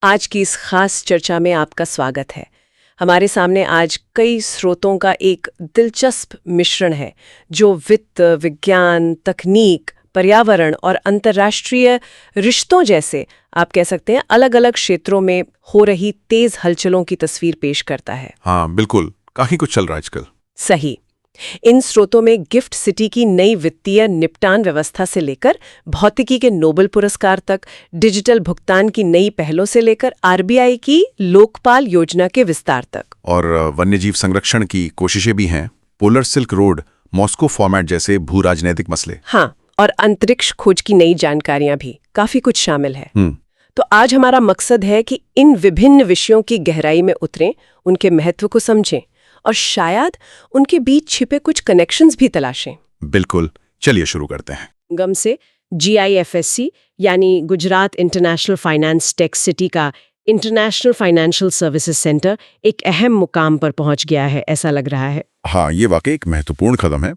आज की इस खास चर्चा में आपका स्वागत है। हमारे सामने आज कई स्रोतों का एक दिलचस्प मिश्रण है जो वित्त, विज्ञान, तकनीक, पर्यावरण और अंतर्राष्ट्रीय रिश्तों जैसे आप कह सकते हैं अलग-अलग क्षेत्रों में हो रही तेज हलचलों की तस्वीर पेश करता है। हाँ बिल्कुल, काफी कुछ चल रहा है आजकल। सही। इन स्रोतों में गिफ्ट सिटी की नई वित्तीय निपटान व्यवस्था से लेकर भौतिकी के नोबेल पुरस्कार तक, डिजिटल भुगतान की नई पहलों से लेकर आरबीआई की लोकपाल योजना के विस्तार तक। और वन्यजीव संरक्षण की कोशिशें भी हैं, polar silk road, Moscow format जैसे भू राजनीतिक मसले। हाँ, और अंतरिक्ष खोज की नई जानकारियां भी, काफी कुछ शामिल है। तो आज हमारा मकसद है कि इन विभिन्न विषयों की गहराई में उतरें, उनके महत्व को समझें और शायद उनके बीच छिपे कुछ कनेक्शंस भी तलाशें। बिल्कुल, चलिए शुरू करते हैं। गम से GIFSC यानी Gujarat international finance tech city का इंटरनेशनल फाइनेंशियल सर्विसेज सेंटर एक अहम मुकाम पर पहुंच गया है, ऐसा लग रहा है। हाँ, ये वाकई एक महत्वपूर्ण कदम है।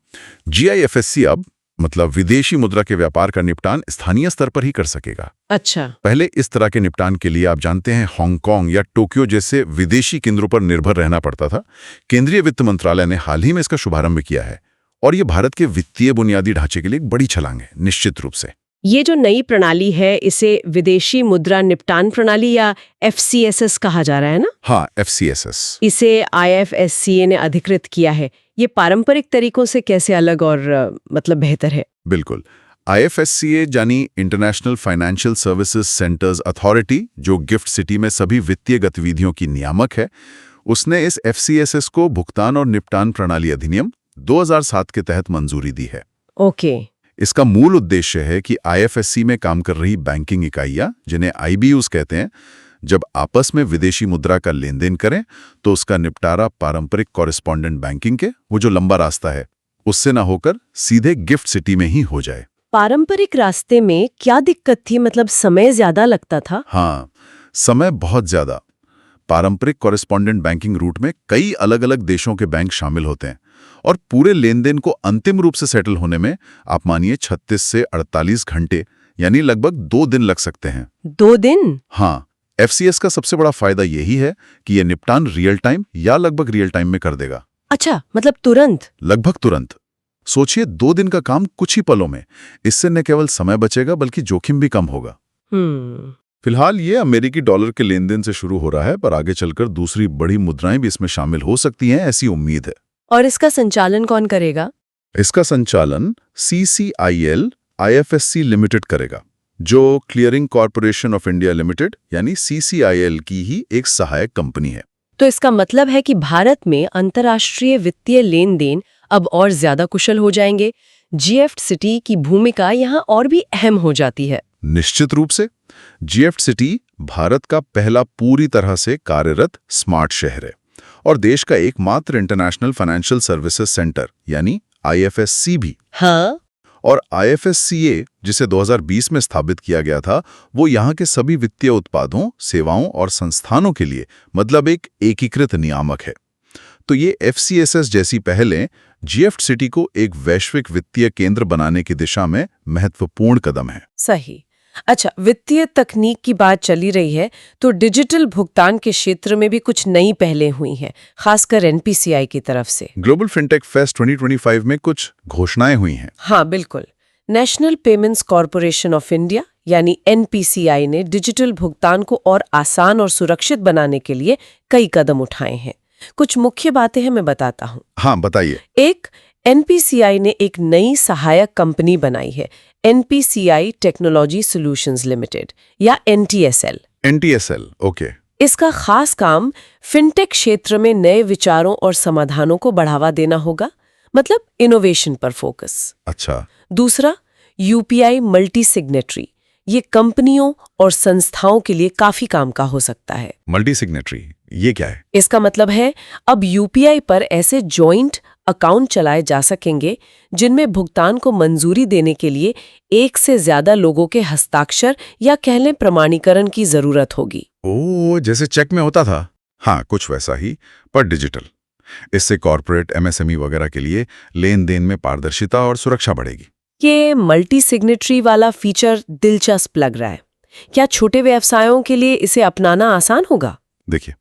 GIFSC अब मतलब विदेशी मुद्रा के व्यापार का निपटान स्थानीय स्तर पर ही कर सकेगा। अच्छा। पहले इस तरह के निपटान के लिए आप जानते हैं हांगकांग या टोक्यो जैसे विदेशी केंद्रों पर निर्भर रहना पड़ता था। केंद्रीय वित्त मंत्रालय ने हाल ही में इसका शुभारंभ किया है और ये भारत के वित्तीय बुनियादी ढांचे के लिए एक बड़ी छलांग है, निश्चित रूप से। ये जो नई प्रणाली है, इसे विदेशी मुद्रा निपटान प्रणाली या FCSS कहा जा रहा है ना? हाँ, FCSS। इसे IFSCA ने अधिकृत किया है। ये पारंपरिक तरीकों से कैसे अलग और मतलब बेहतर है? बिल्कुल। IFSCA यानी international financial services centres authority, जो गिफ्ट सिटी में सभी वित्तीय गतिविधियों की नियामक है, उसने इस FCSS को भुगतान और निपटान प्रणाली अधिनियम 2007 के तहत मंजूरी दी है। ओके। इसका मूल उद्देश्य है कि IFSC में काम कर रही बैंकिंग इकाइयां, जिन्हें IBUs कहते हैं, जब आपस में विदेशी मुद्रा का लेन देन करें तो उसका निपटारा पारंपरिक कॉरेस्पॉन्डेंट बैंकिंग के वो जो लंबा रास्ता है उससे ना होकर सीधे गिफ्ट सिटी में ही हो जाए। पारंपरिक रास्ते में क्या दिक्कत थी? मतलब समय ज्यादा लगता था? हाँ, समय बहुत ज्यादा। पारंपरिक कॉरेस्पॉन्डेंट बैंकिंग रूट में कई अलग अलग देशों के बैंक शामिल होते हैं और पूरे लेन देन को अंतिम रूप से सेटल होने में आप मानिए 36 से 48 घंटे यानी लगभग 2 दिन लग सकते हैं। 2 दिन? हाँ, FCS का सबसे बड़ा फायदा यही है कि यह निपटान रियल टाइम या लगभग रियल टाइम में कर देगा। अच्छा, मतलब तुरंत? लगभग तुरंत। सोचिए 2 दिन का काम कुछ ही पलों में। इससे न केवल समय बचेगा बल्कि जोखिम भी कम होगा। फिलहाल ये अमेरिकी डॉलर के लेन देन से शुरू हो रहा है, पर आगे चलकर दूसरी बड़ी मुद्राएं भी इसमें शामिल हो सकती हैं, ऐसी उम्मीद है। और इसका संचालन कौन करेगा? इसका संचालन CCIL IFSC लिमिटेड करेगा, जो clearing corporation of India limited यानी CCIL की ही एक सहायक कंपनी है। तो इसका मतलब है कि भारत में अंतर्राष्ट्रीय वित्तीय लेन देन अब और ज्यादा कुशल हो जाएंगे। GIFT सिटी की भूमिका यहाँ और भी अहम हो जाती है। निश्चित रूप से। GIFT सिटी भारत का पहला पूरी तरह से कार्यरत स्मार्ट शहर है और देश का एकमात्र इंटरनेशनल फाइनेंशियल सर्विसेज सेंटर यानी IFSC भी। हाँ। और IFSCA, जिसे 2020 में स्थापित किया गया था, वो यहाँ के सभी वित्तीय उत्पादों, सेवाओं और संस्थानों के लिए मतलब एक एकीकृत नियामक है। तो ये FCSS जैसी पहलें GIFT सिटी को एक वैश्विक वित्तीय केंद्र बनाने की दिशा में महत्वपूर्ण कदम है। सही। अच्छा, वित्तीय तकनीक की बात चली रही है तो डिजिटल भुगतान के क्षेत्र में भी कुछ नई पहलें हुई हैं, खासकर NPCI की तरफ से। ग्लोबल फिनटेक फेस्ट 2025 में कुछ घोषणाएं हुई हैं। हाँ बिल्कुल। National payments corporation of India यानी NPCI ने डिजिटल भुगतान को और आसान और सुरक्षित बनाने के लिए कई कदम उठाए हैं। कुछ मुख्य बातें हैं, मैं बताता हूँ। हाँ, बताइए। एक, NPCI ने एक नई सहायक कंपनी बनाई है, NPCI टेक्नोलॉजी सॉल्यूशंस लिमिटेड या NTSL। NTSL, okay. इसका खास काम फिनटेक क्षेत्र में नए विचारों और समाधानों को बढ़ावा देना होगा, मतलब इनोवेशन पर फोकस। अच्छा। दूसरा, UPI मल्टी सिग्नेटरी। ये कंपनियों और संस्थाओं के लिए काफी काम का हो सकता है। मल्टी सिग्नेटरी, ये क्या है? इसका मतलब है अब UPI पर ऐसे जॉइंट अकाउंट चलाए जा सकेंगे जिनमें भुगतान को मंजूरी देने के लिए एक से ज्यादा लोगों के हस्ताक्षर या कह लें प्रमाणीकरण की जरूरत होगी। ओह, जैसे चेक में होता था। हाँ, कुछ वैसा ही, पर डिजिटल। इससे कॉर्पोरेट MSME वगैरह के लिए लेन देन में पारदर्शिता और सुरक्षा बढ़ेगी। ये मल्टी सिग्नेटरी वाला फीचर दिलचस्प लग रहा है। क्या छोटे व्यवसायों के लिए इसे अपनाना आसान होगा? देखिए,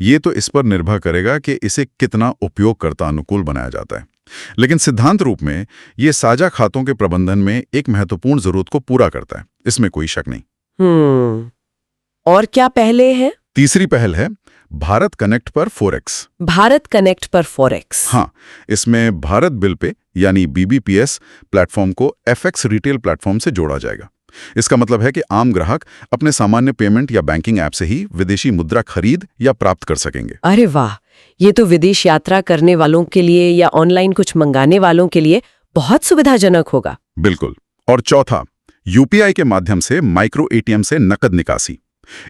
ये तो इस पर निर्भर करेगा कि इसे कितना उपयोगकर्ता अनुकूल बनाया जाता है। लेकिन सिद्धांत रूप में ये साझा खातों के प्रबंधन में एक महत्वपूर्ण जरूरत को पूरा करता है, इसमें कोई शक नहीं। और क्या पहले है? तीसरी पहल है भारत कनेक्ट पर फॉरेक्स। भारत कनेक्ट पर फॉरेक्स। हाँ, इसमें भारत बिल पे यानी BBPS प्लेटफॉर्म को FX रिटेल प्लेटफॉर्म से जोड़ा जाएगा। इसका मतलब है कि आम ग्राहक अपने सामान्य पेमेंट या बैंकिंग ऐप से ही विदेशी मुद्रा खरीद या प्राप्त कर सकेंगे। अरे वाह, ये तो विदेश यात्रा करने वालों के लिए या ऑनलाइन कुछ मंगाने वालों के लिए बहुत सुविधाजनक होगा। बिल्कुल। और चौथा, UPI के माध्यम से माइक्रो ATM से नकद निकासी।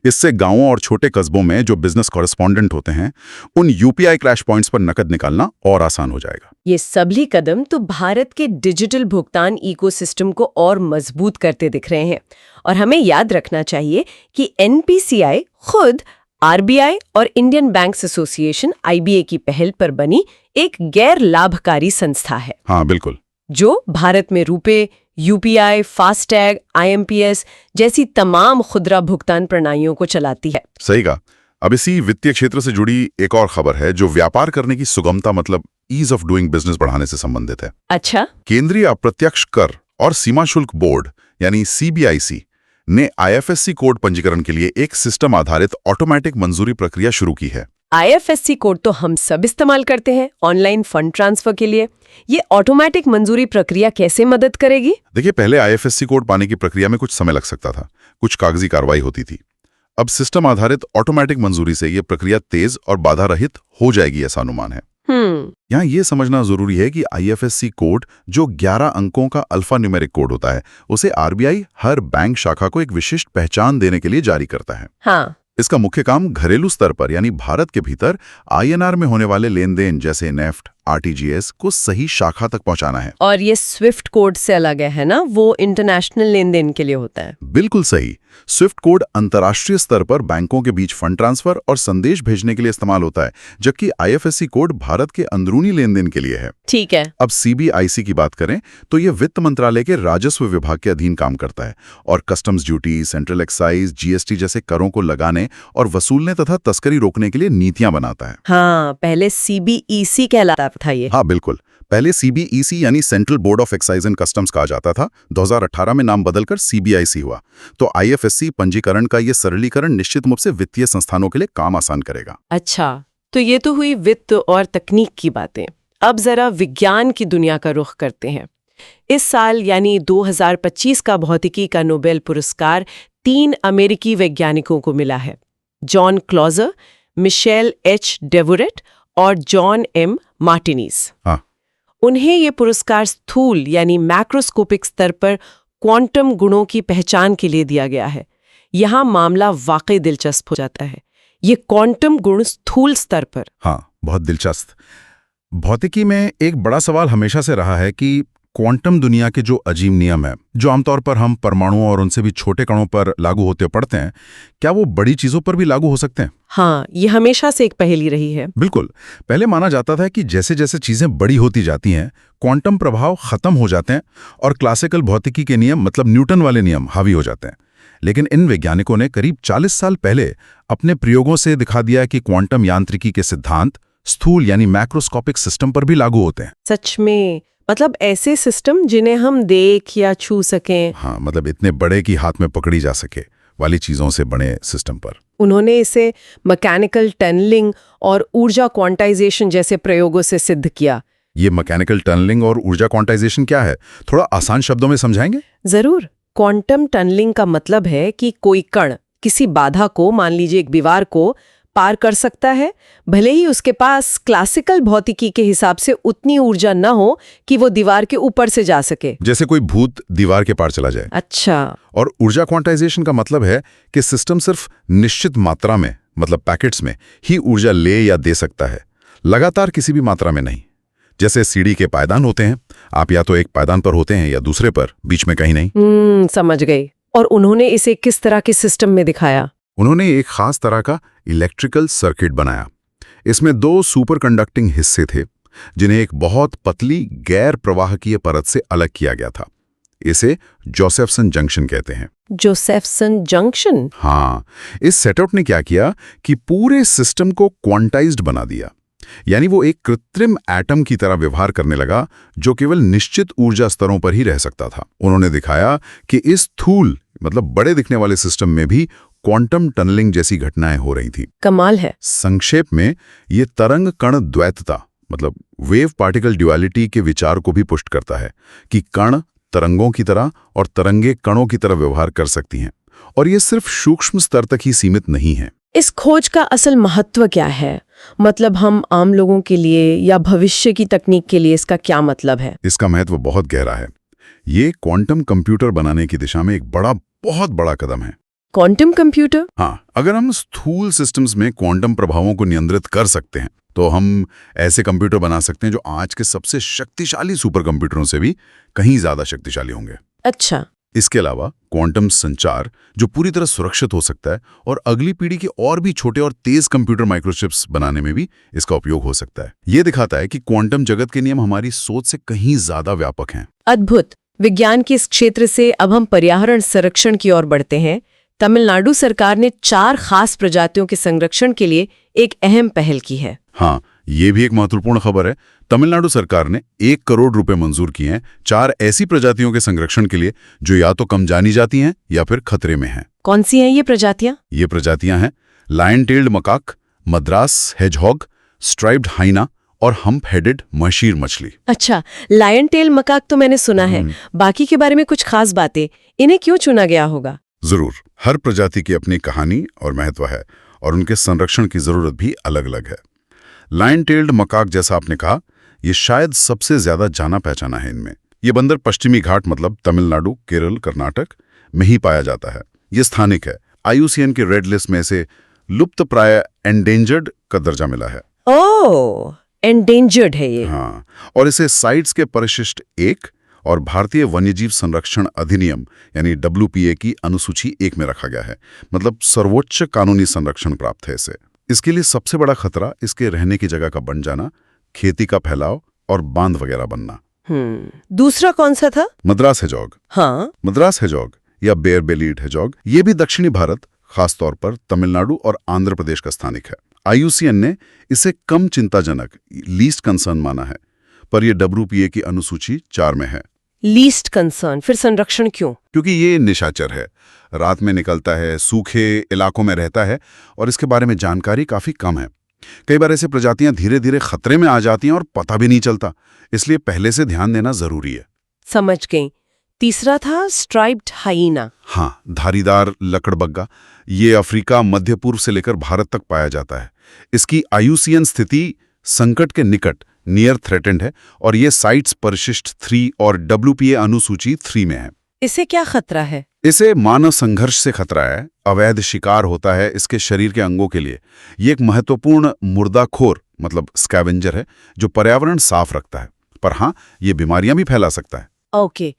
इससे गांवों और छोटे कस्बों में जो बिजनेस कॉरेस्पॉन्डेंट होते हैं, उन UPI क्रैश पॉइंट्स पर नकद निकालना और आसान हो जाएगा। ये सभी कदम तो भारत के डिजिटल भुगतान इकोसिस्टम को और मजबूत करते दिख रहे हैं। और हमें याद रखना चाहिए कि NPCI खुद RBI और इंडियन बैंक्स एसोसिएशन IBA की पहल पर बनी एक गैर लाभकारी संस्था है। हाँ, बिल्कुल। जो भारत में रुपे, UPI, फास्टैग, IMPS जैसी तमाम खुदरा भुगतान प्रणालियों को चलाती है। सही कहा। अब इसी वित्तीय क्षेत्र से जुड़ी एक और खबर है जो व्यापार करने की सुगमता मतलब ईज ऑफ डूइंग बिजनेस बढ़ाने से संबंधित है। अच्छा। केंद्रीय अप्रत्यक्ष कर और सीमा शुल्क बोर्ड यानी CBIC ने IFSC कोड पंजीकरण के लिए एक सिस्टम आधारित ऑटोमेटिक मंजूरी प्रक्रिया शुरू की है। IFSC कोड तो हम सब इस्तेमाल करते हैं ऑनलाइन फंड ट्रांसफर के लिए। ये ऑटोमेटिक मंजूरी प्रक्रिया कैसे मदद करेगी? देखिए, पहले IFSC कोड पाने की प्रक्रिया में कुछ समय लग सकता था, कुछ कागजी कार्रवाई होती थी। अब सिस्टम आधारित ऑटोमेटिक मंजूरी से ये प्रक्रिया तेज और बाधा रहित हो जाएगी, ऐसा अनुमान है। यहाँ ये समझना जरूरी है कि IFSC कोड जो 11 अंकों का अल्फा न्यूमेरिक कोड होता है, उसे RBI हर बैंक शाखा को एक विशिष्ट पहचान देने के लिए जारी करता है। हाँ। इसका मुख्य काम घरेलू स्तर पर यानी भारत के भीतर INR में होने वाले लेन देन जैसे नेफ्ट, RTGS को सही शाखा तक पहुंचाना है। और ये स्विफ्ट कोड से अलग है ना? वो इंटरनेशनल लेन देन के लिए होता है। बिल्कुल सही। स्विफ्ट कोड अंतर्राष्ट्रीय स्तर पर बैंकों के बीच फंड ट्रांसफर और संदेश भेजने के लिए इस्तेमाल होता है, जबकि IFSC कोड भारत के अंदरूनी लेन देन के लिए है। ठीक है। अब CBIC की बात करें तो यह वित्त मंत्रालय के राजस्व विभाग के अधीन काम करता है और customs duty, central excise, GST जैसे करों को लगाने और वसूलने तथा तस्करी रोकने के लिए नीतियां बनाता है। हाँ, पहले CBEC कहलाता था ये। हाँ, बिल्कुल। पहले CBEC यानी central board of excise and customs कहा जाता था। 2018 में नाम बदलकर CBIC हुआ। तो IFSC पंजीकरण का ये सरलीकरण निश्चित रूप से वित्तीय संस्थानों के लिए काम आसान करेगा। अच्छा, तो ये तो हुई वित्त और तकनीक की बातें। अब जरा विज्ञान की दुनिया का रुख करते हैं। इस साल यानी 2025 का भौतिकी का नोबेल पुरस्कार 3 अमेरिकी वैज्ञानिकों को मिला है। John Clauser, Michel H. Devoret और जॉन M. मार्टिनीज। हाँ। उन्हें ये पुरस्कार स्थूल यानी मैक्रोस्कोपिक स्तर पर क्वांटम गुणों की पहचान के लिए दिया गया है। यहाँ मामला वाकई दिलचस्प हो जाता है। ये क्वांटम गुण स्थूल स्तर पर। हाँ, बहुत दिलचस्प। भौतिकी में एक बड़ा सवाल हमेशा से रहा है कि क्वांटम दुनिया के जो अजीब नियम है, जो आमतौर पर हम परमाणुओं और उनसे भी छोटे कणों पर लागू होते पढ़ते हैं, क्या वो बड़ी चीजों पर भी लागू हो सकते हैं? हाँ, ये हमेशा से एक पहेली रही है। बिल्कुल। पहले माना जाता था कि जैसे जैसे चीजें बड़ी होती जाती हैं, क्वांटम प्रभाव खत्म हो जाते हैं और क्लासिकल भौतिकी के नियम मतलब न्यूटन वाले नियम हावी हो जाते हैं। लेकिन इन वैज्ञानिकों ने करीब 40 साल पहले अपने प्रयोगों से दिखा दिया कि क्वांटम यांत्रिकी के सिद्धांत स्थूल यानी मैक्रोस्कोपिक सिस्टम पर भी लागू होते हैं। सच में? मतलब ऐसे सिस्टम जिन्हें हम देख या छू सकें? हाँ, मतलब इतने बड़े कि हाथ में पकड़ी जा सके वाली चीजों से बने सिस्टम पर। उन्होंने इसे मैकेनिकल टनलिंग और ऊर्जा क्वांटाइजेशन जैसे प्रयोगों से सिद्ध किया। ये मैकेनिकल टनलिंग और ऊर्जा क्वांटाइजेशन क्या है, थोड़ा आसान शब्दों में समझाएंगे? जरूर। क्वांटम टनलिंग का मतलब है कि कोई कण किसी बाधा को, मान लीजिए एक दीवार को, पार कर सकता है, भले ही उसके पास क्लासिकल भौतिकी के हिसाब से उतनी ऊर्जा न हो कि वो दीवार के ऊपर से जा सके। जैसे कोई भूत दीवार के पार चला जाए। अच्छा। और ऊर्जा क्वांटाइजेशन का मतलब है कि सिस्टम सिर्फ निश्चित मात्रा में, मतलब पैकेट्स में ही ऊर्जा ले या दे सकता है, लगातार किसी भी मात्रा में नहीं। जैसे सीढ़ी के पायदान होते हैं, आप या तो एक पायदान पर होते हैं या दूसरे पर, बीच में कहीं नहीं। समझ गई। और उन्होंने इसे किस तरह के सिस्टम में दिखाया? उन्होंने एक खास तरह का इलेक्ट्रिकल सर्किट बनाया। इसमें 2 सुपर कंडक्टिंग हिस्से थे जिन्हें एक बहुत पतली गैर प्रवाहकीय परत से अलग किया गया था। इसे जोसेफसन जंक्शन कहते हैं। Josephson junction? हाँ, इस सेटअप ने क्या किया कि पूरे सिस्टम को क्वांटाइज्ड बना दिया। यानी वो एक कृत्रिम एटम की तरह व्यवहार करने लगा जो केवल निश्चित ऊर्जा स्तरों पर ही रह सकता था। उन्होंने दिखाया कि इस स्थूल मतलब बड़े दिखने वाले सिस्टम में भी क्वांटम टनलिंग जैसी घटनाएं हो रही थी। कमाल है। संक्षेप में ये तरंग कण द्वैतता मतलब वेव पार्टिकल ड्युअलिटी के विचार को भी पुष्ट करता है कि कण तरंगों की तरह और तरंगे कणों की तरह व्यवहार कर सकती हैं, और ये सिर्फ सूक्ष्म स्तर तक ही सीमित नहीं है। इस खोज का असल महत्व क्या है? मतलब हम आम लोगों के लिए या भविष्य की तकनीक के लिए इसका क्या मतलब है? इसका महत्व बहुत गहरा है। ये क्वांटम कंप्यूटर बनाने की दिशा में एक बहुत बड़ा कदम है। Quantum computer? हाँ, अगर हम स्थूल सिस्टम्स में क्वांटम प्रभावों को नियंत्रित कर सकते हैं तो हम ऐसे कंप्यूटर बना सकते हैं जो आज के सबसे शक्तिशाली सुपर कंप्यूटरों से भी कहीं ज्यादा शक्तिशाली होंगे। अच्छा। इसके अलावा क्वांटम संचार जो पूरी तरह सुरक्षित हो सकता है, और अगली पीढ़ी के और भी छोटे और तेज कंप्यूटर माइक्रोचिप्स बनाने में भी इसका उपयोग हो सकता है। ये दिखाता है कि क्वांटम जगत के नियम हमारी सोच से कहीं ज्यादा व्यापक हैं। अद्भुत। विज्ञान के इस क्षेत्र से अब हम पर्यावरण संरक्षण की ओर बढ़ते हैं। तमिलनाडु सरकार ने 4 खास प्रजातियों के संरक्षण के लिए एक अहम पहल की है। हाँ, ये भी एक महत्वपूर्ण खबर है। तमिलनाडु सरकार ने 1 करोड़ रुपए मंजूर किए हैं 4 ऐसी प्रजातियों के संरक्षण के लिए जो या तो कम जानी जाती हैं या फिर खतरे में हैं। कौन सी हैं ये प्रजातियां? ये प्रजातियां हैं lion tailed macaque, Madras hedgehog, striped hyena और हम्प हेडेड महशीर मछली। अच्छा, लायन टेल मकाक तो मैंने सुना है, बाकी के बारे में कुछ खास बातें? इन्हें क्यों चुना गया होगा? जरूर, हर प्रजाति की अपनी कहानी और महत्व है और उनके संरक्षण की जरूरत भी अलग अलग है। लायन टेल्ड मकाक जैसा आपने कहा, ये शायद सबसे ज्यादा जाना पहचाना है इनमें। ये बंदर पश्चिमी घाट मतलब तमिलनाडु, केरल, कर्नाटक में ही पाया जाता है। ये स्थानिक है। IUCN के रेड लिस्ट में से लुप्त प्राय एंडेंजर्ड का दर्जा मिला है। ओह, एंडेंजर्ड है ये। हाँ, और इसे साइट्स के परिशिष्ट 1 और भारतीय वन्यजीव संरक्षण अधिनियम यानी WPA की अनुसूची 1 में रखा गया है। मतलब सर्वोच्च कानूनी संरक्षण प्राप्त है इसे। इसके लिए सबसे बड़ा खतरा इसके रहने की जगह का बन जाना, खेती का फैलाव और बांध वगैरह बनना। दूसरा कौन सा था? मद्रास हेजॉग। हाँ, मद्रास हेजॉग या बेयर बेलीड हेजॉग, ये भी दक्षिणी भारत, खासतौर पर तमिलनाडु और आंध्र प्रदेश का स्थानिक है। IUCN ने इसे कम चिंताजनक लीस्ट कंसर्न माना है, पर यह WPA की अनुसूची 4 में है। लीस्ट कंसर्न, फिर संरक्षण क्यों? क्योंकि ये निशाचर है, रात में निकलता है, सूखे इलाकों में रहता है और इसके बारे में जानकारी काफी कम है। कई बार ऐसी प्रजातियां धीरे धीरे खतरे में आ जाती हैं और पता भी नहीं चलता, इसलिए पहले से ध्यान देना जरूरी है। समझ गई। तीसरा था स्ट्राइप्ड हाइना। हाँ, धारीदार लकड़बग्गा। ये अफ्रीका, मध्य पूर्व से लेकर भारत तक पाया जाता है। इसकी IUCN स्थिति संकट के निकट नियर थ्रेटेंड है और ये साइट्स परिशिष्ट 3 और WPA अनुसूची 3 में है। इसे क्या खतरा है? इसे मानव संघर्ष से खतरा है, अवैध शिकार होता है इसके शरीर के अंगों के लिए। ये एक महत्वपूर्ण मुर्दाखोर मतलब स्कैवेंजर है जो पर्यावरण साफ रखता है, पर हाँ, ये बीमारियां भी फैला सकता है। ओके,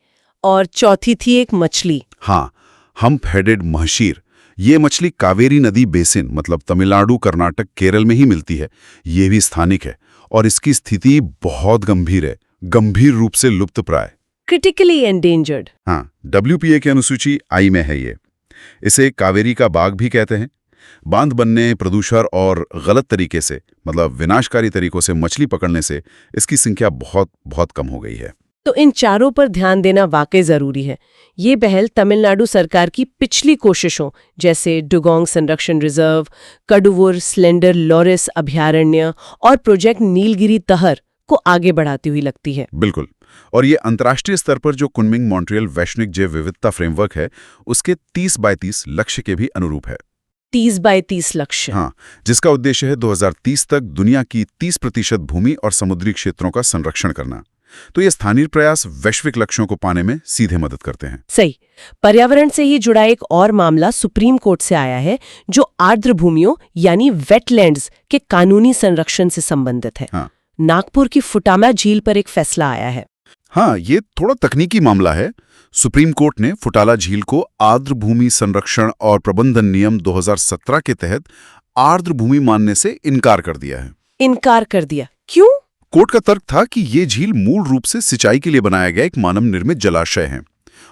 और चौथी थी एक मछली। हाँ, हम्प हेडेड महशीर। ये मछली कावेरी नदी बेसिन मतलब तमिलनाडु, कर्नाटक, केरल में ही मिलती है। ये भी स्थानिक है और इसकी स्थिति बहुत गंभीर है, गंभीर रूप से लुप्त प्राय, क्रिटिकली एंडेंजर्ड। हाँ, WPA की अनुसूची I में है ये। इसे कावेरी का बाघ भी कहते हैं। बांध बनने, प्रदूषण और गलत तरीके से मतलब विनाशकारी तरीकों से मछली पकड़ने से इसकी संख्या बहुत कम हो गई है। तो इन चारों पर ध्यान देना वाकई जरूरी है। ये पहल तमिलनाडु सरकार की पिछली कोशिशों जैसे डुगोंग संरक्षण रिजर्व, कडुवुर स्लेंडर लॉरेस अभयारण्य और प्रोजेक्ट नीलगिरी तहर को आगे बढ़ाती हुई लगती है। बिल्कुल, और ये अंतर्राष्ट्रीय स्तर पर जो कुनमिंग मॉन्ट्रियल वैश्विक जैव विविधता फ्रेमवर्क है उसके 30x30 लक्ष्य के भी अनुरूप है। 30x30 लक्ष्य? हाँ, जिसका उद्देश्य है 2030 तक दुनिया की 30% भूमि और समुद्री क्षेत्रों का संरक्षण करना। तो ये स्थानीय प्रयास वैश्विक लक्ष्यों को पाने में सीधे मदद करते हैं। सही। पर्यावरण से ही जुड़ा एक और मामला सुप्रीम कोर्ट से आया है जो आर्द्र भूमियों यानी वेटलैंड्स के कानूनी संरक्षण से संबंधित है। हाँ। नागपुर की फुटामा झील पर एक फैसला आया है। हाँ, ये थोड़ा तकनीकी मामला है। सुप्रीम कोर्ट ने फुटाला झील को आर्द्र भूमि संरक्षण और प्रबंधन नियम 2017 के तहत आर्द्र भूमि मानने से इनकार कर दिया है। इनकार कर दिया? क्यों? कोर्ट का तर्क था कि ये झील मूल रूप से सिंचाई के लिए बनाया गया एक मानव निर्मित जलाशय है।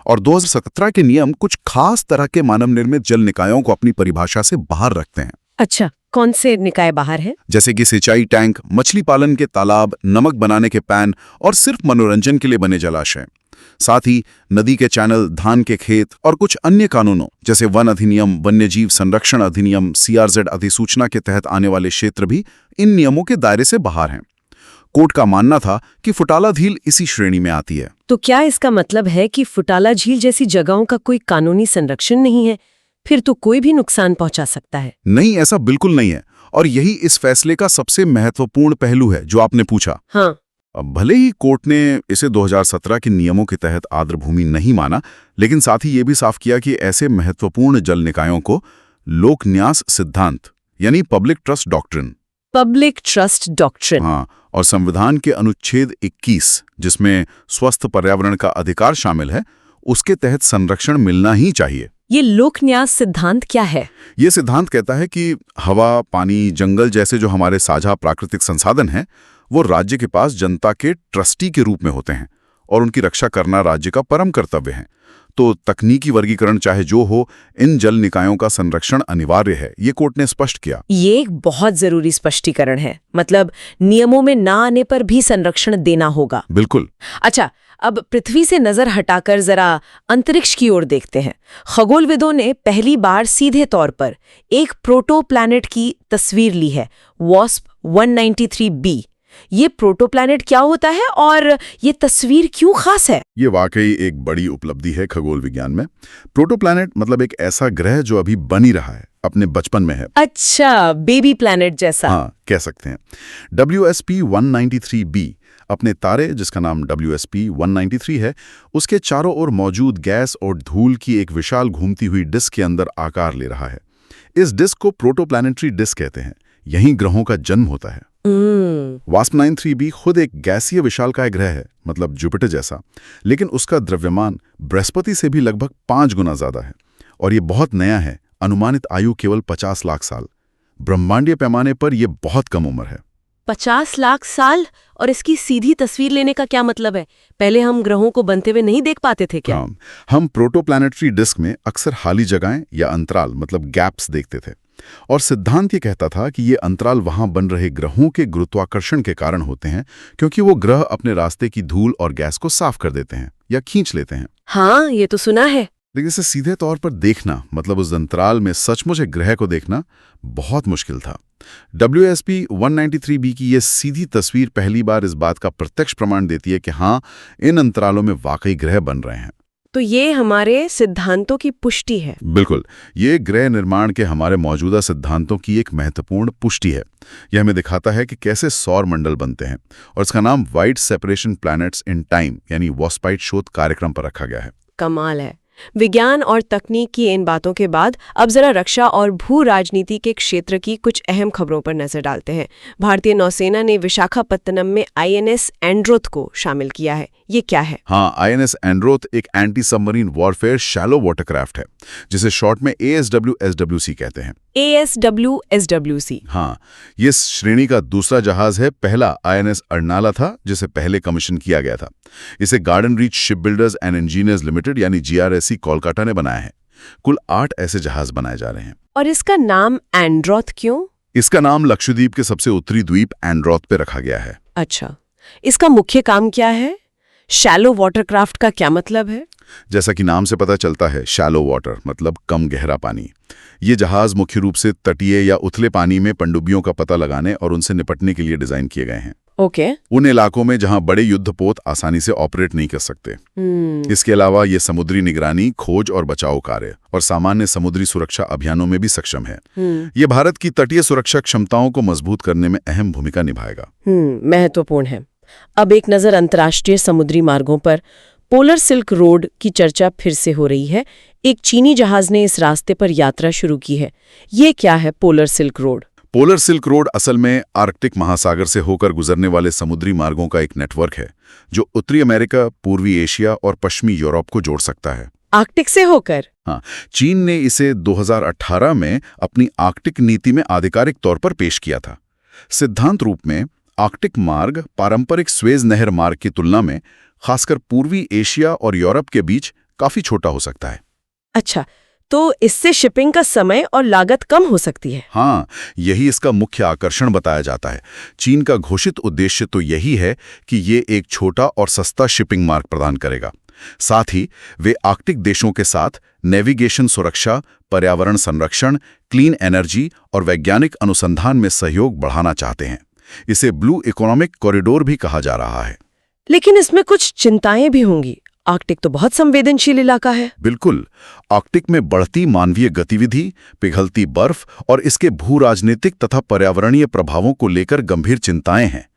और 2017 के नियम कुछ खास तरह के मानव निर्मित जल निकायों को अपनी परिभाषा से बाहर रखते हैं। अच्छा, कौन से निकाय बाहर है? जैसे कि सिंचाई टैंक, मछली पालन के तालाब, नमक बनाने के पैन और सिर्फ मनोरंजन के लिए बने जलाशय। साथ ही नदी के चैनल, धान के खेत और कुछ अन्य कानूनों जैसे वन अधिनियम, वन्यजीव संरक्षण अधिनियम, CRZ अधिसूचना के तहत आने वाले क्षेत्र भी इन नियमों के दायरे से बाहर हैं। कोर्ट का मानना था कि फुटाला झील इसी श्रेणी में आती है। तो क्या इसका मतलब है कि फुटाला झील जैसी जगहों का कोई कानूनी संरक्षण नहीं है? फिर तो कोई भी नुकसान पहुंचा सकता है। नहीं, ऐसा बिल्कुल नहीं है, और यही इस फैसले का सबसे महत्वपूर्ण पहलू है जो आपने पूछा। हाँ। अब भले ही कोर्ट ने इसे 2017 के नियमों के तहत आर्द्रभूमि नहीं माना, लेकिन साथ ही ये भी साफ किया कि ऐसे महत्वपूर्ण जल निकायों को लोक न्यास सिद्धांत यानी पब्लिक ट्रस्ट डॉक्ट्रिन, हाँ, और संविधान के अनुच्छेद 21 जिसमें स्वस्थ पर्यावरण का अधिकार शामिल है, उसके तहत संरक्षण मिलना ही चाहिए। ये लोक न्यास सिद्धांत क्या है? ये सिद्धांत कहता है कि हवा, पानी, जंगल जैसे जो हमारे साझा प्राकृतिक संसाधन हैं, वो राज्य के पास जनता के ट्रस्टी के रूप में होते हैं और उनकी रक्षा करना राज्य का परम कर्तव्य है। तो तकनीकी वर्गीकरण चाहे जो हो, इन जल निकायों का संरक्षण अनिवार्य है, ये कोर्ट ने स्पष्ट किया। ये एक बहुत जरूरी स्पष्टीकरण है, मतलब नियमों में ना आने पर भी संरक्षण देना होगा। बिल्कुल। अच्छा, अब पृथ्वी से नजर हटाकर जरा अंतरिक्ष की ओर देखते हैं। खगोलविदों ने पहली बार सीधे तौर पर एक प्रोटोप्लैनेट की तस्वीर ली है, WASP 193b। ये प्रोटोप्लैनेट क्या होता है और ये तस्वीर क्यों खास है? ये वाकई एक बड़ी उपलब्धि है खगोल विज्ञान में। प्रोटोप्लैनेट मतलब एक ऐसा ग्रह जो अभी बन ही रहा है, अपने बचपन में है। अच्छा, बेबी प्लैनेट जैसा। हाँ, कह सकते हैं। WSP 193b अपने तारे, जिसका नाम WSP 193 है, उसके चारों ओर मौजूद गैस और धूल की एक विशाल घूमती हुई डिस्क के अंदर आकार ले रहा है। इस डिस्क को प्रोटोप्लैनेटरी डिस्क कहते हैं। यहीं ग्रहों का जन्म होता है। WASP 93b खुद एक गैसीय विशालकाय ग्रह है, मतलब जुपिटर जैसा, लेकिन उसका द्रव्यमान बृहस्पति से भी लगभग 5 गुना ज्यादा है। और ये बहुत नया है, अनुमानित आयु केवल 50 लाख साल। ब्रह्मांडीय पैमाने पर यह बहुत कम उम्र है। 50 लाख साल? और इसकी सीधी तस्वीर लेने का क्या मतलब है? पहले हम ग्रहों को बनते हुए नहीं देख पाते थे क्या? हम प्रोटोप्लैनेटरी डिस्क में अक्सर खाली जगहें या अंतराल, मतलब गैप्स देखते थे, और सिद्धांत ये कहता था कि ये अंतराल वहां बन रहे ग्रहों के गुरुत्वाकर्षण के कारण होते हैं, क्योंकि वो ग्रह अपने रास्ते की धूल और गैस को साफ कर देते हैं या खींच लेते हैं। हाँ, ये तो सुना है। लेकिन इसे सीधे तौर पर देखना, मतलब उस अंतराल में सचमुच एक ग्रह को देखना, बहुत मुश्किल था। WSP 193b की ये सीधी तस्वीर पहली बार इस बात का प्रत्यक्ष प्रमाण देती है कि हाँ, इन अंतरालों में वाकई ग्रह बन रहे हैं। तो ये हमारे सिद्धांतों की पुष्टि है। बिल्कुल, ये ग्रह निर्माण के हमारे मौजूदा सिद्धांतों की एक महत्वपूर्ण पुष्टि है। यह हमें दिखाता है कि कैसे सौर मंडल बनते हैं, और इसका नाम wide separation planets in time यानी WASPite शोध कार्यक्रम पर रखा गया है। कमाल है। विज्ञान और तकनीक की इन बातों के बाद अब जरा रक्षा और भू राजनीति के क्षेत्र की कुछ अहम खबरों पर नजर डालते हैं। भारतीय नौसेना ने विशाखापत्तनम में INS एंड्रोथ को शामिल किया है। ये क्या है? हाँ, INS एंड्रोथ एक anti submarine warfare shallow watercraft है, जिसे शॉर्ट में ASW-SWC कहते हैं। ASW-SWC। हाँ, ये श्रेणी का दूसरा जहाज है। पहला INS अर्नाला था, जिसे पहले कमीशन किया गया था। इसे garden reach ship builders and engineers limited यानी GRSE कोलकाता ने बनाया है। कुल 8 ऐसे जहाज बनाए जा रहे हैं। और इसका नाम एंड्रोथ क्यों? इसका नाम लक्षद्वीप के सबसे उत्तरी द्वीप एंड्रोथ पे रखा गया है। अच्छा, इसका मुख्य काम क्या है? शैलो वाटरक्राफ्ट का क्या मतलब है? जैसा कि नाम से पता चलता है, शैलो वाटर मतलब कम गहरा पानी। ये जहाज मुख्य रूप से तटीय या उथले पानी में पनडुब्बियों का पता लगाने और उनसे निपटने के लिए डिजाइन किए गए हैं। ओके। उन इलाकों में जहां बड़े युद्धपोत आसानी से ऑपरेट नहीं कर सकते। इसके अलावा ये समुद्री निगरानी, खोज और बचाव कार्य और सामान्य समुद्री सुरक्षा अभियानों में भी सक्षम है। ये भारत की तटीय सुरक्षा क्षमताओं को मजबूत करने में अहम भूमिका निभाएगा। महत्वपूर्ण है। अब एक नजर अंतर्राष्ट्रीय समुद्री मार्गों पर। पोलर सिल्क रोड की चर्चा फिर से हो रही है। एक चीनी जहाज ने इस रास्ते पर यात्रा शुरू की है। ये क्या है polar silk road? Polar silk road असल में आर्कटिक महासागर से होकर गुजरने वाले समुद्री मार्गों का एक नेटवर्क है, जो उत्तरी अमेरिका, पूर्वी एशिया और पश्चिमी यूरोप को जोड़ सकता है। आर्कटिक से होकर? हाँ, चीन ने इसे 2018 में अपनी आर्कटिक नीति में आधिकारिक तौर पर पेश किया था। सिद्धांत रूप में आर्कटिक मार्ग पारंपरिक स्वेज नहर मार्ग की तुलना में खासकर पूर्वी एशिया और यूरोप के बीच काफी छोटा हो सकता है। अच्छा, तो इससे शिपिंग का समय और लागत कम हो सकती है। हाँ, यही इसका मुख्य आकर्षण बताया जाता है। चीन का घोषित उद्देश्य तो यही है कि ये एक छोटा और सस्ता शिपिंग मार्ग प्रदान करेगा। साथ ही वे आर्कटिक देशों के साथ नेविगेशन सुरक्षा, पर्यावरण संरक्षण, क्लीन एनर्जी और वैज्ञानिक अनुसंधान में सहयोग बढ़ाना चाहते हैं। इसे ब्लू इकोनॉमिक कॉरिडोर भी कहा जा रहा है। लेकिन इसमें कुछ चिंताएं भी होंगी। आर्कटिक तो बहुत संवेदनशील इलाका है। बिल्कुल। आर्कटिक में बढ़ती मानवीय गतिविधि, पिघलती बर्फ और इसके भू-राजनीतिक तथा पर्यावरणीय प्रभावों को लेकर गंभीर चिंताएं हैं।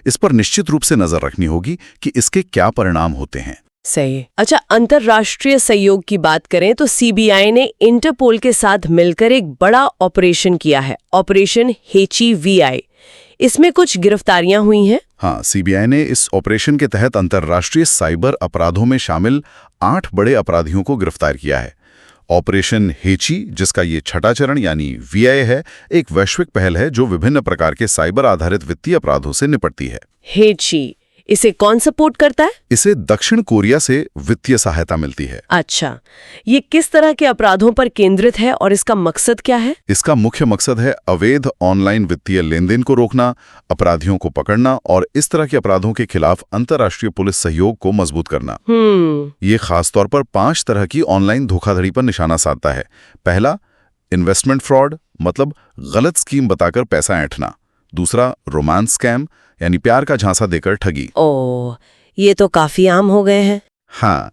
इस पर निश्चित रूप से नजर रखनी होगी कि इसके क्या परिणाम होते हैं। सही। अच्छा, अंतर्राष्ट्रीय सहयोग की बात करें तो सीबीआई ने इंटरपोल के साथ मिलकर एक बड़ा ऑपरेशन किया है, ऑपरेशन HEVI। इसमें कुछ गिरफ्तारियां हुई हैं। हाँ, सीबीआई ने इस ऑपरेशन के तहत अंतर्राष्ट्रीय साइबर अपराधों में शामिल 8 बड़े अपराधियों को गिरफ्तार किया है। ऑपरेशन हेची, जिसका ये छठा चरण यानी VI है, एक वैश्विक पहल है जो विभिन्न प्रकार के साइबर आधारित वित्तीय अपराधों से निपटती है। हेची, इसे कौन सपोर्ट करता है? इसे दक्षिण कोरिया से वित्तीय सहायता मिलती है। अच्छा, ये किस तरह के अपराधों पर केंद्रित है और इसका मकसद क्या है? इसका मुख्य मकसद है अवैध ऑनलाइन वित्तीय लेनदेन को रोकना, अपराधियों को पकड़ना और इस तरह के अपराधों के खिलाफ अंतर्राष्ट्रीय पुलिस सहयोग को मजबूत करना। ये खासतौर पर 5 तरह की ऑनलाइन धोखाधड़ी पर निशाना साधता है। पहला, इन्वेस्टमेंट फ्रॉड, मतलब गलत स्कीम बताकर पैसा ऐंठना। दूसरा, रोमांस स्कैम, यानी प्यार का झांसा देकर ठगी। ओह, ये तो काफी आम हो गए हैं। हाँ।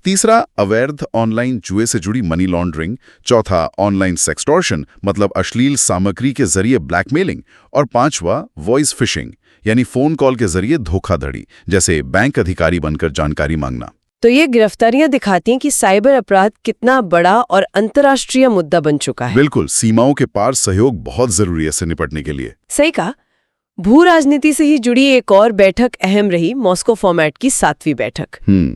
तीसरा, अवैध ऑनलाइन जुए से जुड़ी मनी लॉन्ड्रिंग। चौथा, ऑनलाइन सेक्सटॉर्शन, मतलब अश्लील सामग्री के जरिए ब्लैकमेलिंग। और पांचवा, वॉइस फिशिंग, यानी फोन कॉल के जरिए धोखाधड़ी, जैसे बैंक अधिकारी बनकर जानकारी मांगना। तो ये गिरफ्तारियां दिखाती हैं कि साइबर अपराध कितना बड़ा और अंतर्राष्ट्रीय मुद्दा बन चुका है। बिल्कुल, सीमाओं के पार सहयोग बहुत जरूरी है इससे निपटने के लिए। सही कहा। भू राजनीति से ही जुड़ी एक और बैठक अहम रही, मॉस्को फॉर्मेट की 7वीं बैठक।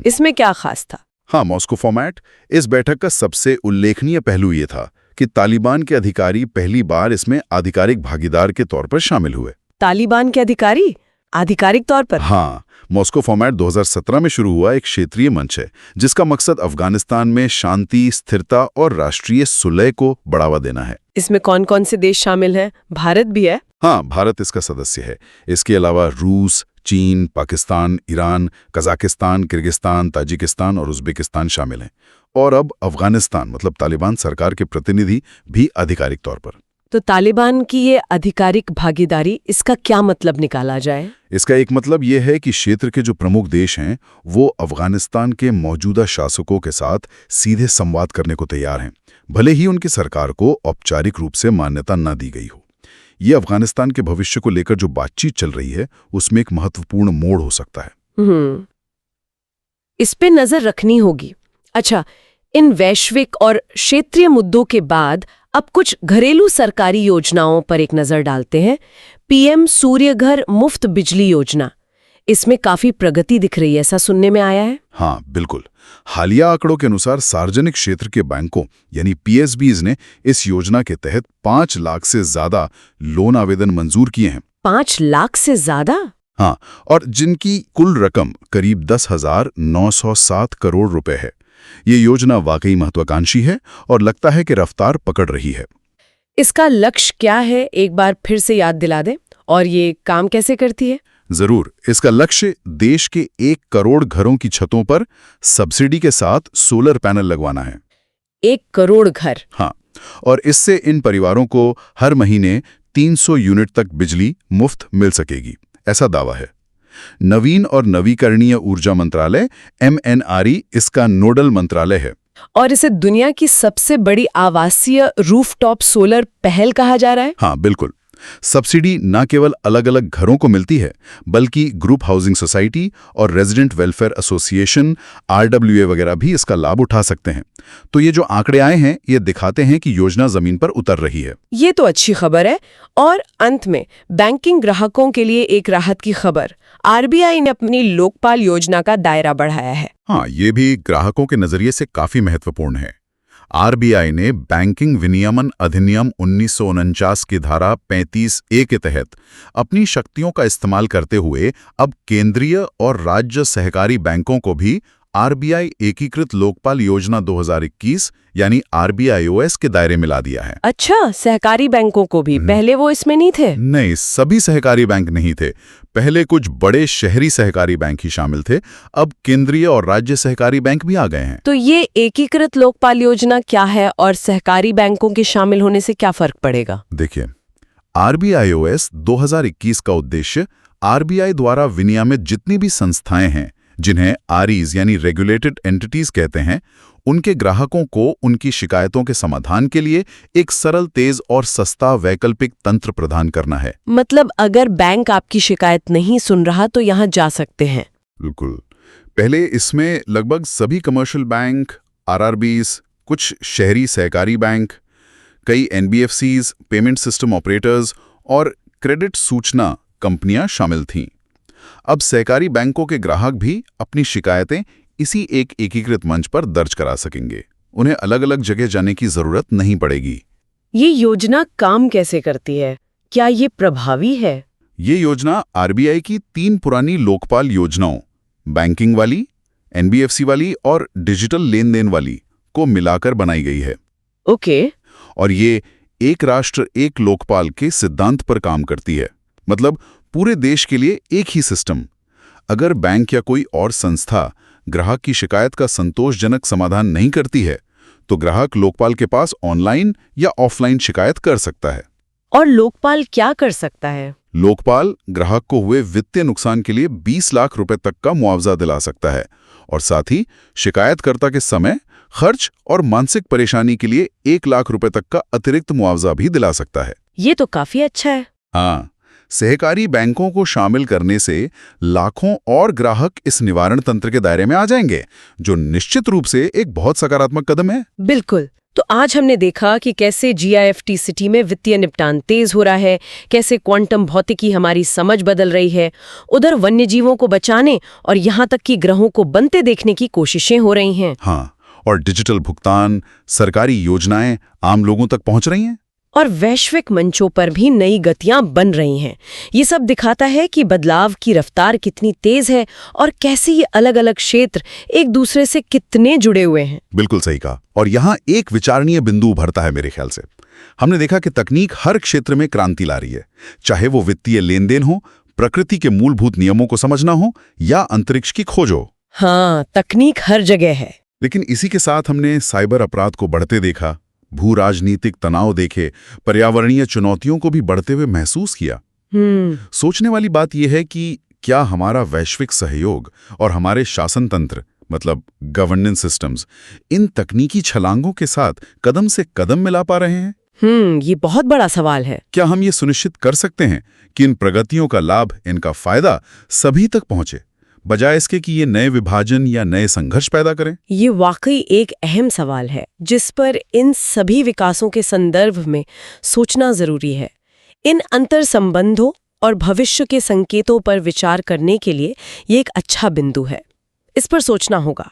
इसमें क्या खास था? हाँ, मॉस्को फॉर्मेट। इस बैठक का सबसे उल्लेखनीय पहलू ये था कि तालिबान के अधिकारी पहली बार इसमें आधिकारिक भागीदार के तौर पर शामिल हुए। तालिबान के अधिकारी आधिकारिक तौर पर? हाँ, मॉस्को फॉर्मेट 2017 में शुरू हुआ एक क्षेत्रीय मंच है जिसका मकसद अफगानिस्तान में शांति, स्थिरता और राष्ट्रीय सुलह को बढ़ावा देना है। इसमें कौन कौन से देश शामिल हैं? भारत भी है? हाँ, भारत इसका सदस्य है। इसके अलावा रूस, चीन, Pakistan, Iran, Kazakhstan, Kyrgyzstan, Tajikistan और उज़्बेकिस्तान शामिल हैं। और अब अफगानिस्तान, मतलब तालिबान सरकार के प्रतिनिधि भी आधिकारिक तौर पर। तो तालिबान की ये आधिकारिक भागीदारी, इसका क्या मतलब निकाला जाए? इसका एक मतलब ये है कि क्षेत्र के जो प्रमुख देश हैं वो अफगानिस्तान के मौजूदा शासकों के साथ सीधे संवाद करने को तैयार हैं, भले ही उनकी सरकार को औपचारिक रूप से मान्यता न दी गई हो। ये अफगानिस्तान के भविष्य को लेकर जो बातचीत चल रही है उसमें एक महत्वपूर्ण मोड़ हो सकता है। इस पे नजर रखनी होगी। अच्छा, इन वैश्विक और क्षेत्रीय मुद्दों के बाद अब कुछ घरेलू सरकारी योजनाओं पर एक नजर डालते हैं। PM सूर्य घर मुफ्त बिजली योजना, इसमें काफी प्रगति दिख रही है, ऐसा सुनने में आया है। हाँ, बिल्कुल। हालिया आंकड़ों के अनुसार सार्वजनिक क्षेत्र के बैंकों यानी PSBs ने इस योजना के तहत 5 लाख से ज्यादा लोन आवेदन मंजूर किए हैं। 5 लाख से ज्यादा? हाँ, और जिनकी कुल रकम करीब 10,907 करोड़ रुपए है। ये योजना वाकई महत्वाकांक्षी है और लगता है कि रफ्तार पकड़ रही है। इसका लक्ष्य क्या है, एक बार फिर से याद दिला दें, और ये काम कैसे करती है? जरूर। इसका लक्ष्य देश के 1 करोड़ घरों की छतों पर सब्सिडी के साथ सोलर पैनल लगवाना है। 1 करोड़ घर? हाँ, और इससे इन परिवारों को हर महीने 300 यूनिट तक बिजली मुफ्त मिल सकेगी, ऐसा दावा है। नवीन और नवीकरणीय ऊर्जा मंत्रालय MNRE इसका नोडल मंत्रालय है। और इसे दुनिया की सबसे बड़ी आवासीय रूफटॉप सोलर पहल कहा जा रहा है? हाँ, बिल्कुल। सब्सिडी न केवल अलग-अलग घरों को मिलती है, बल्कि ग्रुप हाउसिंग सोसाइटी और रेजिडेंट वेलफेयर एसोसिएशन RWA वगैरह भी इसका लाभ उठा सकते हैं। तो ये जो आंकड़े आए हैं, ये दिखाते हैं कि योजना जमीन पर उतर रही है। ये तो अच्छी खबर है। और अंत में बैंकिंग ग्राहकों के लिए एक राहत की खबर। RBI ने अपनी लोकपाल योजना का दायरा बढ़ाया है। हाँ, ये भी ग्राहकों के नजरिए से काफी महत्वपूर्ण है। RBI ने बैंकिंग विनियमन अधिनियम 1949 की धारा 35A के तहत अपनी शक्तियों का इस्तेमाल करते हुए अब केंद्रीय और राज्य सहकारी बैंकों को भी आरबीआई एकीकृत लोकपाल योजना 2021 यानी RBIOS के दायरे में ला दिया है। अच्छा, सहकारी बैंकों को भी? पहले वो इसमें नहीं थे? नहीं, सभी सहकारी बैंक नहीं थे। पहले कुछ बड़े शहरी सहकारी बैंक ही शामिल थे। अब केंद्रीय और राज्य सहकारी बैंक भी आ गए हैं। तो ये एकीकृत लोकपाल योजना क्या है और सहकारी बैंकों के शामिल होने से क्या फर्क पड़ेगा? देखिए, RBIOS 2021 का उद्देश्य RBI द्वारा विनियमित जितनी भी संस्थाएं हैं, जिन्हें REs यानी रेगुलेटेड एंटिटीज कहते हैं, उनके ग्राहकों को उनकी शिकायतों के समाधान के लिए एक सरल, तेज और सस्ता वैकल्पिक तंत्र प्रदान करना है। मतलब अगर बैंक आपकी शिकायत नहीं सुन रहा तो यहाँ जा सकते हैं? बिल्कुल। पहले इसमें लगभग सभी कमर्शियल बैंक, RRBs, कुछ शहरी सहकारी बैंक, कई NBFCs, पेमेंट सिस्टम ऑपरेटर्स और क्रेडिट सूचना कंपनियां शामिल थीं। अब सहकारी बैंकों के ग्राहक भी अपनी शिकायतें इसी एक एकीकृत मंच पर दर्ज करा सकेंगे। उन्हें अलग अलग जगह जाने की जरूरत नहीं पड़ेगी। ये योजना काम कैसे करती है? क्या ये प्रभावी है? ये योजना RBI की 3 पुरानी लोकपाल योजनाओं, बैंकिंग वाली, NBFC वाली और डिजिटल लेन देन वाली को मिलाकर बनाई गई है। ओके। और ये एक राष्ट्र एक लोकपाल के सिद्धांत पर काम करती है। मतलब पूरे देश के लिए एक ही सिस्टम। अगर बैंक या कोई और संस्था ग्राहक की शिकायत का संतोषजनक समाधान नहीं करती है, तो ग्राहक लोकपाल के पास ऑनलाइन या ऑफलाइन शिकायत कर सकता है। और लोकपाल क्या कर सकता है? लोकपाल ग्राहक को हुए वित्तीय नुकसान के लिए 20 लाख रुपए तक का मुआवजा दिला सकता है और साथ ही शिकायतकर्ता के समय, खर्च और मानसिक परेशानी के लिए 1 लाख रुपए तक का अतिरिक्त मुआवजा भी दिला सकता है। ये तो काफी अच्छा है। हाँ, सहकारी बैंकों को शामिल करने से लाखों और ग्राहक इस निवारण तंत्र के दायरे में आ जाएंगे, जो निश्चित रूप से एक बहुत सकारात्मक कदम है। बिल्कुल। तो आज हमने देखा कि कैसे GIFT सिटी में वित्तीय निपटान तेज हो रहा है, कैसे क्वांटम भौतिकी हमारी समझ बदल रही है, उधर वन्यजीवों को बचाने और यहाँ तक कि ग्रहों को बनते देखने की कोशिशें हो रही हैं। हाँ, और डिजिटल भुगतान, सरकारी योजनाएं आम लोगों तक पहुंच रही हैं। और वैश्विक मंचों पर भी नई गतियां बन रही हैं। ये सब दिखाता है कि बदलाव की रफ्तार कितनी तेज है और कैसे ये अलग-अलग क्षेत्र एक दूसरे से कितने जुड़े हुए हैं। बिल्कुल सही कहा। और यहाँ एक विचारणीय बिंदु उभरता है मेरे ख्याल से। हमने देखा कि तकनीक हर क्षेत्र में क्रांति ला रही है, चाहे वो वित्तीय लेन देन हो, प्रकृति के मूलभूत नियमों को समझना हो या अंतरिक्ष की खोज हो। हाँ, तकनीक हर जगह है। लेकिन इसी के साथ हमने साइबर अपराध को बढ़ते देखा, भू राजनीतिक तनाव देखे, पर्यावरणीय चुनौतियों को भी बढ़ते हुए महसूस किया। सोचने वाली बात यह है कि क्या हमारा वैश्विक सहयोग और हमारे शासन तंत्र, मतलब गवर्नेंस सिस्टम्स, इन तकनीकी छलांगों के साथ कदम से कदम मिला पा रहे हैं? ये बहुत बड़ा सवाल है। क्या हम ये सुनिश्चित कर सकते हैं कि इन प्रगतियों का लाभ, इनका फायदा सभी तक पहुंचे, बजाय इसके कि ये नए विभाजन या नए संघर्ष पैदा करें? ये वाकई एक अहम सवाल है जिस पर इन सभी विकासों के संदर्भ में सोचना जरूरी है। इन अंतर संबंधों और भविष्य के संकेतों पर विचार करने के लिए ये एक अच्छा बिंदु है। इस पर सोचना होगा।